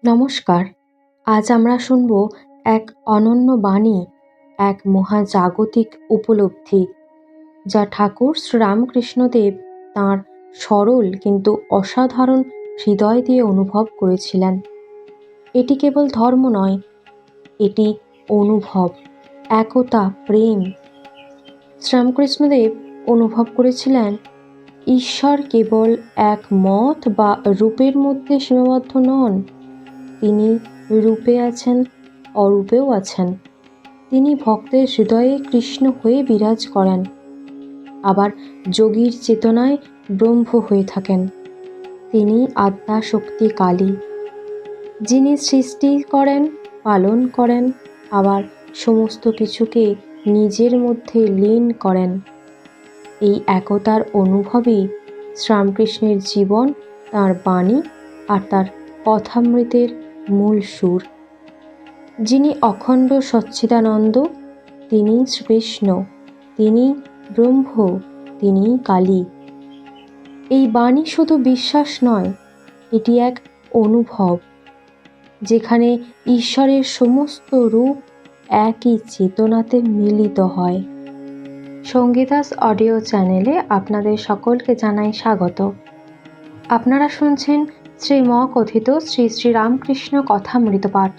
নমস্কার। আজ আমরা শুনব এক অনন্য বাণী, এক মহাজাগতিক উপলব্ধি, যা ঠাকুর শ্রীরামকৃষ্ণদেব তাঁর সরল কিন্তু অসাধারণ হৃদয় দিয়ে অনুভব করেছিলেন। এটি কেবল ধর্ম নয়, এটি অনুভব, একতা, প্রেম। শ্রীরামকৃষ্ণদেব অনুভব করেছিলেন ঈশ্বর কেবল এক মত বা রূপের মধ্যে সীমাবদ্ধ নন। তিনি রূপে আছেন, অরূপেও আছেন। তিনি ভক্তের হৃদয়ে কৃষ্ণ হয়ে বিরাজ করেন, আবার যোগীর চেতনায় ব্রহ্ম হয়ে থাকেন। তিনি আদ্যা শক্তি কালী, যিনি সৃষ্টি করেন, পালন করেন, আবার সমস্ত কিছুকে নিজের মধ্যে লীন করেন। এই একতার অনুভবই শ্রীরামকৃষ্ণের জীবন, তাঁর বাণী আর তাঁর কথামৃতের মূল সুর। যিনি অখণ্ড সচ্চিদানন্দ, তিনি শ্রীকৃষ্ণ, তিনি ব্রহ্ম, তিনি কালী। এই বাণী শুধু বিশ্বাস নয়, এটি এক অনুভব, যেখানে ঈশ্বরের সমস্ত রূপ একই চেতনাতে মিলিত হয়। সঙ্গীতাস অডিও চ্যানেলে আপনাদের সকলকে জানাই স্বাগত। আপনারা শুনছেন শ্রীম কথিত শ্রী শ্রী রামকৃষ্ণ কথামৃত পাঠ।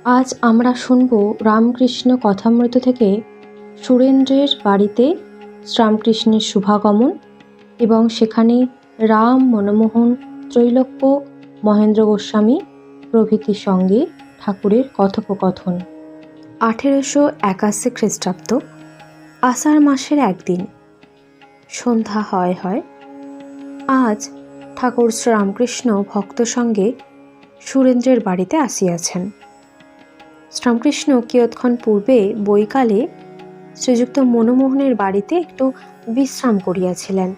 আজ আমরা শুনব রামকৃষ্ণ কথামৃত থেকে সুরেন্দ্রের বাড়িতে শ্রীরামকৃষ্ণের শুভাগমন এবং সেখানে রাম, মনমোহন, ত্রৈলোক্য, মহেন্দ্র গোস্বামী প্রভৃতির সঙ্গে ঠাকুরের কথোপকথন। 1881 খ্রিস্টাব্দ, আষাঢ় মাসের একদিন সন্ধ্যা হয়। আজ ঠাকুর শ্রীরামকৃষ্ণ ভক্ত সঙ্গে সুরেন্দ্রের বাড়িতে আসিয়াছেন। শ্রীরামকৃষ্ণ কিয়ৎক্ষণ পূর্বে বৈকালে শ্রীযুক্ত মনমোহনের বাড়িতে একটু বিশ্রাম করিয়াছিলেন।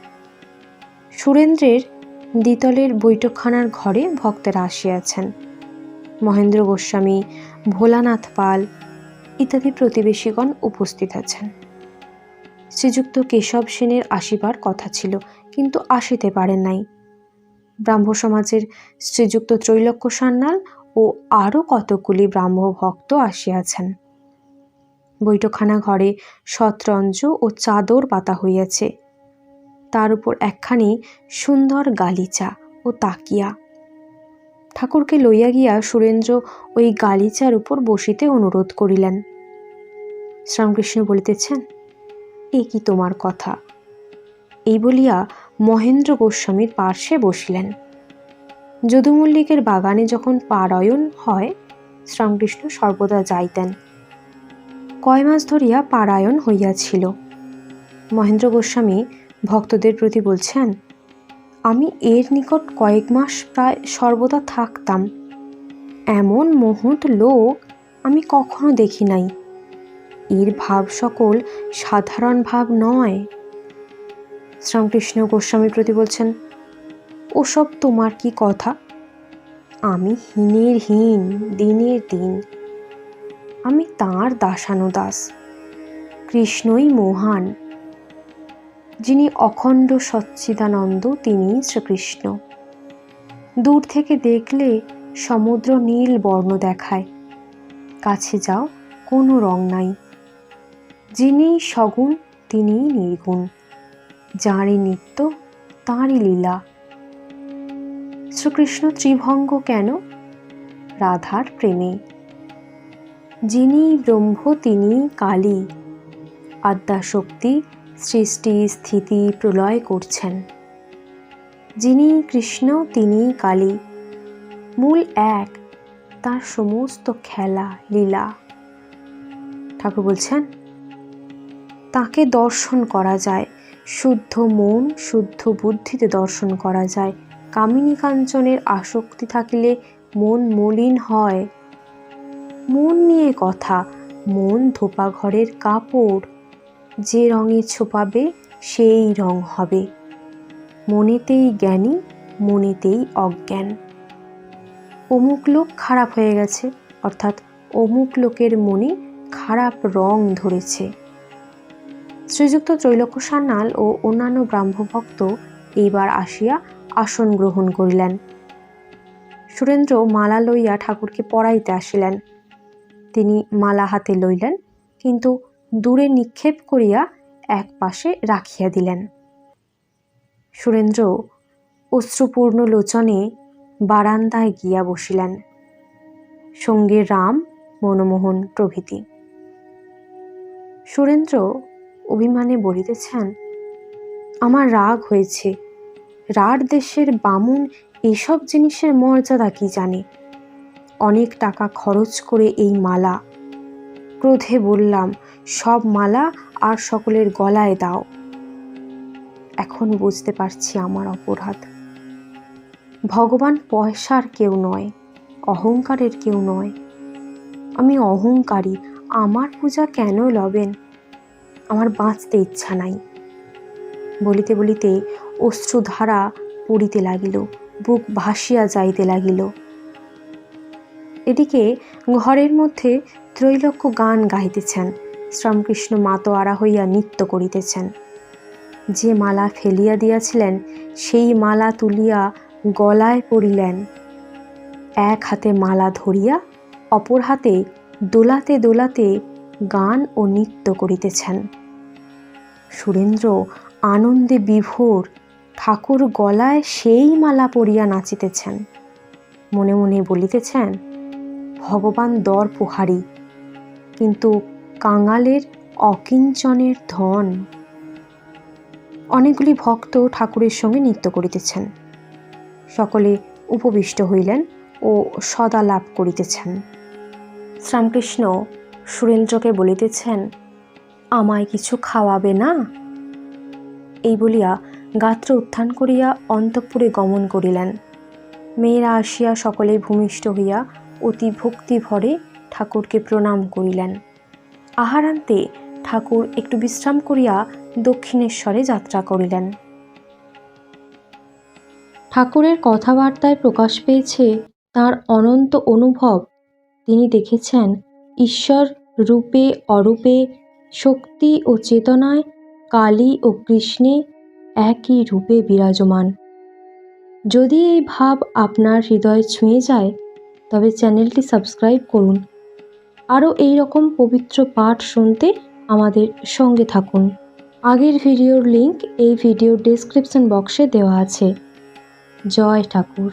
সুরেন্দ্রের দ্বিতলের বৈঠকখানার ঘরে ভক্তেরা আসিয়াছেন। মহেন্দ্র গোস্বামী, ভোলানাথ পাল ইত্যাদি প্রতিবেশীগণ উপস্থিত আছেন। শ্রীযুক্ত কেশব সেনের আসিবার কথা ছিল, কিন্তু আসিতে পারেন নাই। ব্রাহ্ম সমাজের শ্রীযুক্ত ত্রৈলোক্য সান্যাল ও আরও কতকগুলি ব্রাহ্ম ভক্ত আসিয়াছেন। বৈঠকখানা ঘরে শতরঞ্জ ও চাদর পাতা হইয়াছে, তার উপর একখানি সুন্দর গালিচা ও তাকিয়া। ঠাকুরকে লইয়া গিয়া সুরেন্দ্র ওই গালিচার উপর বসিতে অনুরোধ করিলেন। শ্রীরামকৃষ্ণ বলিতেছেন, এ কি তোমার কথা? এই বলিয়া মহেন্দ্র গোস্বামীর পার্শ্বে বসিলেন। যদুমল্লিকের বাগানে যখন পারায়ণ হয়, শ্রীরামকৃষ্ণ সর্বদা যাইতেন। কয় মাস ধরিয়া পারায়ণ হইয়াছিল। মহেন্দ্র গোস্বামী ভক্তদের প্রতি বলছেন, আমি এর নিকট কয়েক মাস প্রায় সর্বদা থাকতাম। এমন মহৎ লোক আমি কখনো দেখি নাই। এর ভাব সকল সাধারণ ভাব নয়। শ্রীরামকৃষ্ণ গোস্বামীর প্রতি বলছেন, ওসব তোমার কি কথা? আমি হীনের হীন, দিনের দিন। আমি তাঁর দাসানুদাস। কৃষ্ণই মহান। যিনি অখণ্ড সচ্চিদানন্দ, তিনি শ্রীকৃষ্ণ। দূর থেকে দেখলে সমুদ্র নীল বর্ণ দেখায়, কাছে যাও কোনো রং নাই। যিনি সগুণ, তিনি নির্গুণ। যাঁরই নিত্য, তাঁরই লীলা। শ্রীকৃষ্ণ ত্রিভঙ্গ কেন? রাধার প্রেমে। যিনি ব্রহ্ম, তিনি কালী। আদ্যা শক্তি সৃষ্টি, স্থিতি, প্রলয় করছেন। যিনি কৃষ্ণ, তিনি কালী। মূল এক, তার সমস্ত খেলা লীলা। ঠাকুর বলছেন, তাকে দর্শন করা যায়, শুদ্ধ মন, শুদ্ধ বুদ্ধিতে দর্শন করা যায়। কামিনী কাঞ্চনের আসক্তি থাকিলে মন মলিন হয়। মন নিয়ে কথা, মন ধোপা ঘরের কাপড়, যে রঙে ছোপাবে সেই রং হবে। মনেতেই জ্ঞানী, মনেতেই অজ্ঞান। অমুক লোক খারাপ হয়ে গেছে, অর্থাৎ অমুক লোকের মনে খারাপ রং ধরেছে। শ্রীযুক্ত ত্রৈলোক্য সান্যাল ও অন্যান্য ব্রাহ্মভক্ত এইবার আসিয়া আসন গ্রহণ করিলেন। সুরেন্দ্র মালা লইয়া ঠাকুরকে পড়াইতে আসিলেন। তিনি মালা হাতে লইলেন, কিন্তু দূরে নিক্ষেপ করিয়া এক পাশে রাখিয়া দিলেন। সুরেন্দ্র অশ্রুপূর্ণ লোচনে বারান্দায় গিয়া বসিলেন, সঙ্গে রাম, মনমোহন প্রভৃতি। সুরেন্দ্র অভিমানে বলিতেছেন, আমার রাগ হয়েছে। রাঢ় দেশের বামুন এসব জিনিসের মর্যাদা কি জানে? অনেক টাকা খরচ করে এই মালা। ক্রোধে বললাম, সব মালা আর সকলের গলায় দাও। এখন বুঝতে পারছি আমার অপরাধ। ভগবান পয়সার কেউ নয়, অহংকারের কেউ নয়। আমি অহংকারী, আমার পূজা কেন লবেন? আমার বাঁচতে ইচ্ছা নাই। বলিতে বলিতে অশ্রুধারা পড়িতে লাগিল, বুক ভাসিয়া যাইতে লাগিল। এদিকে ঘরের মধ্যে ত্রৈলোক্য গান গাইতেছেন, শ্রীরামকৃষ্ণ মাতোয়ারা হইয়া নৃত্য করিতেছেন। যে মালা ফেলিয়া দিয়াছিলেন সেই মালা তুলিয়া গলায় পরিলেন। এক হাতে মালা ধরিয়া অপর হাতে দোলাতে দোলাতে গান ও নৃত্য করিতেছেন। সুরেন্দ্র আনন্দে বিভোর, ঠাকুর গলায় সেই মালা পরিয়া নাচিতেছেন। মনে মনে বলিতেছেন, ভগবান দরপোহারী, কিন্তু কাঙালের অকিঞ্চনের ধন। অনেকগুলি ভক্ত ঠাকুরের সঙ্গে নৃত্য করিতেছেন। সকলে উপবিষ্ট হইলেন ও সদা লাভ করিতেছেন। শ্রীরামকৃষ্ণ সুরেন্দ্রকে বলিতেছেন, আমায় কিছু খাওয়াবে না? এই বলিয়া গাত্র উত্থান করিয়া অন্তঃপুরে গমন করিলেন। মেয়েরা আসিয়া সকলে ভূমিষ্ঠ হইয়া অতি ভক্তিভরে ঠাকুরকে প্রণাম করিলেন। আহারান্তে ঠাকুর একটু বিশ্রাম করিয়া দক্ষিণেশ্বরে যাত্রা করিলেন। ঠাকুরের কথাবার্তায় প্রকাশ পেয়েছে তাঁর অনন্ত অনুভব। তিনি দেখেছেন ঈশ্বর রূপে অরূপে, শক্তি ও চেতনায়, কালী ও কৃষ্ণে একই রূপে বিরাজমান। যদি এই ভাব আপনার হৃদয় ছুঁয়ে যায়, তবে চ্যানেলটি সাবস্ক্রাইব করুন। আরও এই রকম পবিত্র পাঠ শুনতে আমাদের সঙ্গে থাকুন। আগের ভিডিওর লিংক এই ভিডিওর ডেসক্রিপশন বক্সে দেওয়া আছে। জয় ঠাকুর।